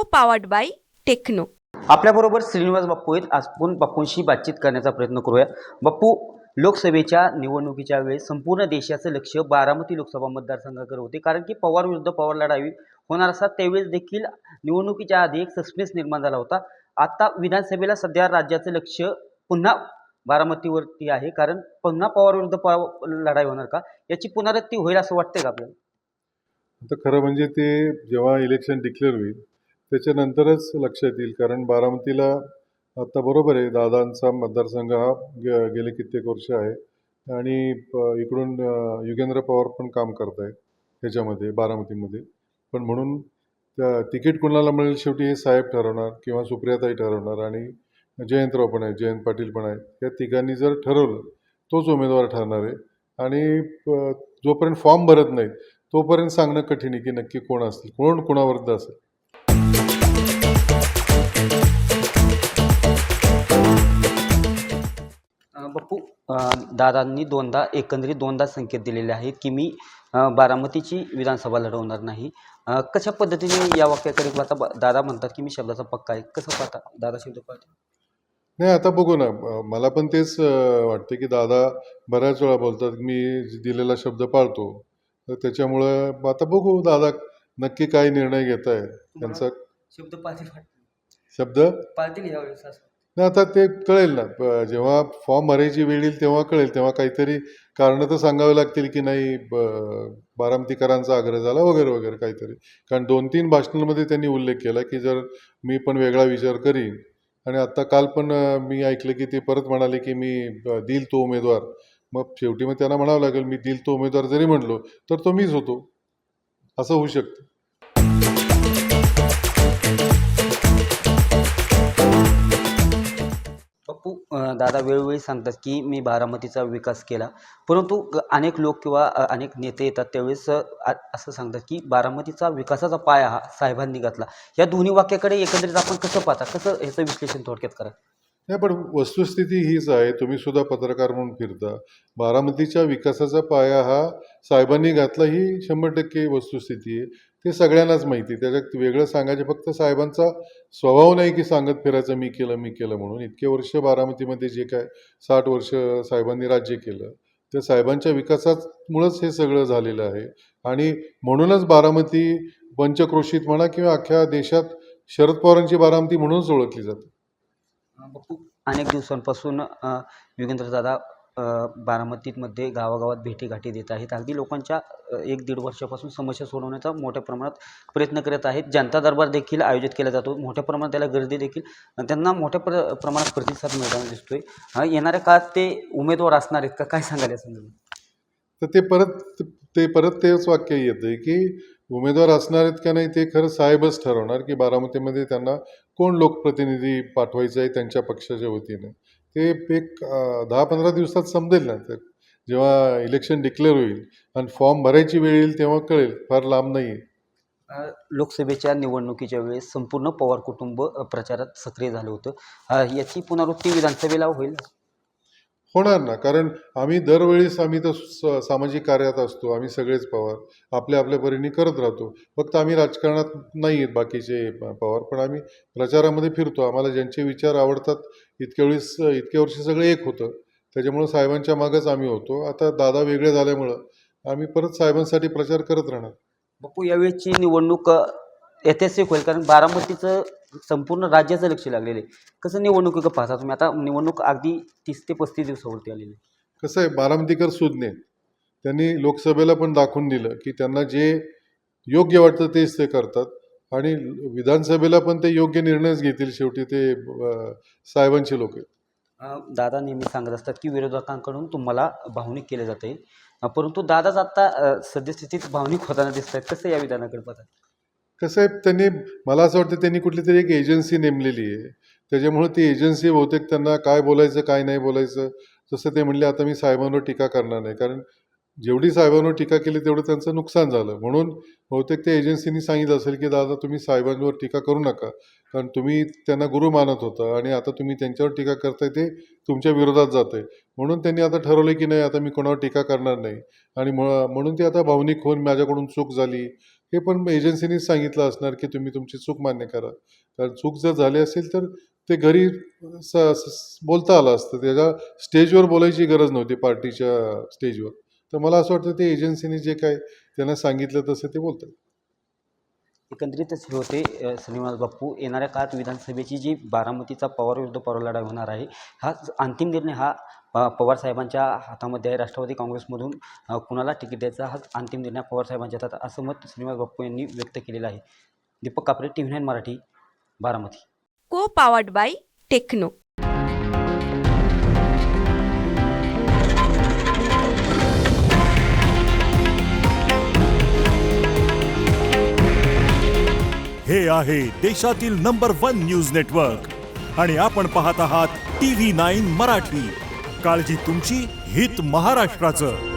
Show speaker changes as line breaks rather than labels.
को powered by techno.
आपल्याबरोबर श्रीनिवास बाप्पू आहेत। आज आपण बाप्पूंशी बातचीत करण्याचा प्रयत्न करूया। बाप्पू, लोकसभेच्या निवडणुकीच्या वेळेस संपूर्ण देशाचं लक्ष बारामती लोकसभा मतदारसंघाकडे होते, कारण की पवार विरुद्ध पवार लढाई होणार असा त्यावेळेस देखील निवडणुकीच्या आधी एक सस्पेन्स निर्माण झाला होता। आता विधानसभेला सध्या राज्याचं लक्ष पुन्हा बारामतीवरती आहे, कारण पुन्हा पवार विरुद्ध पवार लढाई होणार का, याची पुनरावृत्ती होईल असं वाटतंय का आपल्याला?
आता खरं म्हणजे ते जेव्हा इलेक्शन डिक्लेअर होईल त्याच्यानंतरच लक्षात येईल, कारण बारामतीला आता बरोबर आहे दादांचा मतदारसंघ हा गेले कित्येक वर्ष आहे आणि इकडून युगेंद्र पवार पण काम करत आहेत त्याच्यामध्ये बारामतीमध्ये, पण म्हणून तिकीट कुणाला मिळेल शेवटी हे साहेब ठरवणार किंवा सुप्रियाताई ठरवणार आणि जयंतराव पण आहेत, जयंत पाटील पण आहेत। या तिघांनी जर ठरवलं तोच उमेदवार ठरणार आहे आणि जोपर्यंत फॉर्म भरत नाहीत तोपर्यंत सांगणं कठीण आहे की नक्की कोण असेल, कोण कोणाविरुद्ध असेल।
बाप्पू, दादांनी एकंदरीत दोनदा संकेत दिलेले आहेत की मी बारामतीची विधानसभा लढवणार नाही। कशा पद्धतीने या वाक्याकडे पाहता? दादा म्हणतात की मी शब्दाचा पक्का आहे, कसं पाहता दादा शब्द पाहता?
नाही, आता बघू ना, मला पण तेच वाटते की दादा बऱ्याच वेळा बोलतात मी दिलेला शब्द पाळतो, तर त्याच्यामुळं आता बघू दादा नक्की काय निर्णय घेत आहे त्यांचा।
शब्द पाळतील,
शब्द
पाळतील यावेळेस असं?
नाही, आता ते कळेल ना, जेव्हा फॉर्म भरायची वेळ येईल तेव्हा कळेल, तेव्हा काहीतरी कारणं तर सांगावे लागतील की नाही बारामतीकरांचा आग्रह झाला वगैरे वगैरे काहीतरी, कारण 2-3 भाषणांमध्ये त्यांनी उल्लेख केला की जर मी पण वेगळा विचार करीन, आणि आता काल पण मी ऐकलं की ते परत म्हणाले की मी देईल तो उमेदवार। मग शेवटी मग त्यांना म्हणावं लागेल मी देईल तो उमेदवार जरी म्हणलो तर तो मीच होतो, असं होऊ शकतं।
बाप्पू, दादा वेळोवेळी सांगतात की मी बारामतीचा विकास केला, परंतु अनेक लोक किंवा अनेक नेते येतात त्यावेळेस असं सांगतात की बारामतीचा विकासाचा पाया हा साहेबांनी घातला। या दोन्ही वाक्याकडे एकंदरीत आपण कसं पाहता, कसं ह्याचं विश्लेषण थोडक्यात करा?
नाही, पण वस्तुस्थिती हीच आहे, तुम्ही सुद्धा पत्रकार म्हणून फिरता, बारामतीच्या विकासाचा पाया हा साहेबांनी घातला ही 100% वस्तुस्थिती आहे, ते सगळ्यांनाच माहिती। त्याच्यात वेगळं सांगायचे फक्त साहेबांचा स्वभाव नाही की सांगत फिरायचं मी केलं म्हणून। इतके वर्ष बारामतीमध्ये जे काय 60 वर्ष साहेबांनी राज्य केलं, त्या साहेबांच्या विकासामुळंच हे सगळं झालेलं आहे आणि म्हणूनच बारामती पंचक्रोशीत म्हणा किंवा अख्ख्या देशात शरद पवारांची बारामती म्हणूनच ओळखली जाते।
बाप्पू, अनेक दिवसांपासून युगेंद्र दादा बारामतीमध्ये गावागावात भेटीगाठी देत आहेत, अगदी लोकांच्या 1-1.5 वर्षापासून समस्या सोडवण्याचा मोठ्या प्रमाणात प्रयत्न करत आहेत। जनता दरबार देखील आयोजित केला जातो, मोठ्या प्रमाणात त्याला गर्दी देखील, त्यांना मोठ्या प्रमाणात प्रतिसाद मिळताना दिसतोय। येणाऱ्या काळात ते उमेदवार असणार आहेत का, काय सांगाल या संदर्भात?
तर ते परत तेच वाक्य येतं की उमेदवार असणार आहेत का नाही ते खरं साहेबच ठरवणार की बारामतीमध्ये त्यांना कोण लोकप्रतिनिधी पाठवायचं आहे त्यांच्या पक्षाच्या वतीनं। ते एक 10-15 दिवसात समजेल ना, तर जेव्हा इलेक्शन डिक्लेअर होईल आणि फॉर्म भरायची वेळ येईल तेव्हा कळेल, फार लांब नाही आहे।
लोकसभेच्या निवडणुकीच्या वेळेस संपूर्ण पवार कुटुंब प्रचारात सक्रिय झालं होतं, याची पुनरावृत्ती विधानसभेला होईल?
होणार ना, कारण आम्ही दरवेळेस आम्ही तर सामाजिक कार्यात असतो, आम्ही सगळेच पवार आपल्या आपल्या परीने करत राहतो, फक्त आम्ही राजकारणात नाही आहेत बाकीचे पवार, पण आम्ही प्रचारामध्ये फिरतो। आम्हाला ज्यांचे विचार आवडतात इतक्या वर्षी सगळे एक होतं, त्याच्यामुळं साहेबांच्या मागच आम्ही होतो। आता दादा वेगळे झाल्यामुळं आम्ही परत साहेबांसाठी प्रचार करत राहणार।
बापू, यावेळेची निवडणूक ऐतिहासिक होईल, कारण बारामतीचं संपूर्ण राज्याचं लक्ष लागलेलं आहे, कसं निवडणुकीकडे पाहता तुम्ही? आता निवडणूक अगदी 30 ते 35 दिवसावरती आलेली आहे।
कसं आहे, बारामतीकर सुज्ञ आहेत, त्यांनी लोकसभेला पण दाखवून दिलं की त्यांना जे योग्य वाटतं तेच ते करतात आणि विधानसभेला पण ते योग्य निर्णयच घेतील, शेवटी ते साहेबांचे लोक आहेत।
दादा नेहमी सांगत असतात की विरोधकांकडून तुम्हाला भावनिक केलं जाते, परंतु दादाच आता सद्यस्थितीत भावनिक होताना दिसत आहेत, कसं या विधानाकडे पाहतात?
कसं आहे, मला असं वाटतं त्यांनी कुठली तरी एक एजन्सी नेमलेली आहे, त्याच्यामुळे ती एजन्सी बहुतेक त्यांना काय बोलायचं काय नाही बोलायचं, जसं ते म्हणले आता मी साहेबांवर टीका करणार नाही, कारण जेवढी साहेबांवर टीका केली तेवढं त्यांचं नुकसान झालं, म्हणून बहुतेक त्या एजन्सीनी सांगितलं असेल की दादा तुम्ही साहेबांवर टीका करू नका, कारण तुम्ही त्यांना गुरु मानत होता आणि आता तुम्ही त्यांच्यावर टीका करताय ते तुमच्या विरोधात जात आहे, म्हणून त्यांनी आता ठरवलं की नाही आता मी कोणावर टीका करणार नाही, आणि म्हणून ते आता भावनिक होऊन माझ्याकडून चूक झाली हे पण एजन्सीनीच सांगितलं असणार की तुम्ही तुमची चूक मान्य करा. कारण चूक जर झाली असेल तर ते घरी बोलता आलं असतं. त्याच्या स्टेजवर बोलायची गरज नव्हती, पार्टीच्या स्टेजवर. तर मला असं वाटतं ते एजन्सीने जे काय त्यांना सांगितलं तसं ते बोलतात.
एकंदरीतच हे होते श्रीनिवास बापू. येणाऱ्या काळात विधानसभेची जी बारामतीचा पवार विरुद्ध पवार लढाई होणार आहे, हा अंतिम निर्णय हा पवार साहेबांच्या हातामध्ये आहे. राष्ट्रवादी काँग्रेसमधून कुणाला तिकीट द्यायचा हा अंतिम निर्णय पवार साहेबांच्या हातात, असं मत श्रीनिवास बापू यांनी व्यक्त केलेलं आहे. दीपक कापरे, TV9 मराठी, बारामती.
को पावर्ड बाय टेक्नो.
हे आहे देशातील नंबर 1 न्यूज नेटवर्क आणि आपण पाहत आहात TV9 मराठी. काळजी तुमची, हित महाराष्ट्राचं.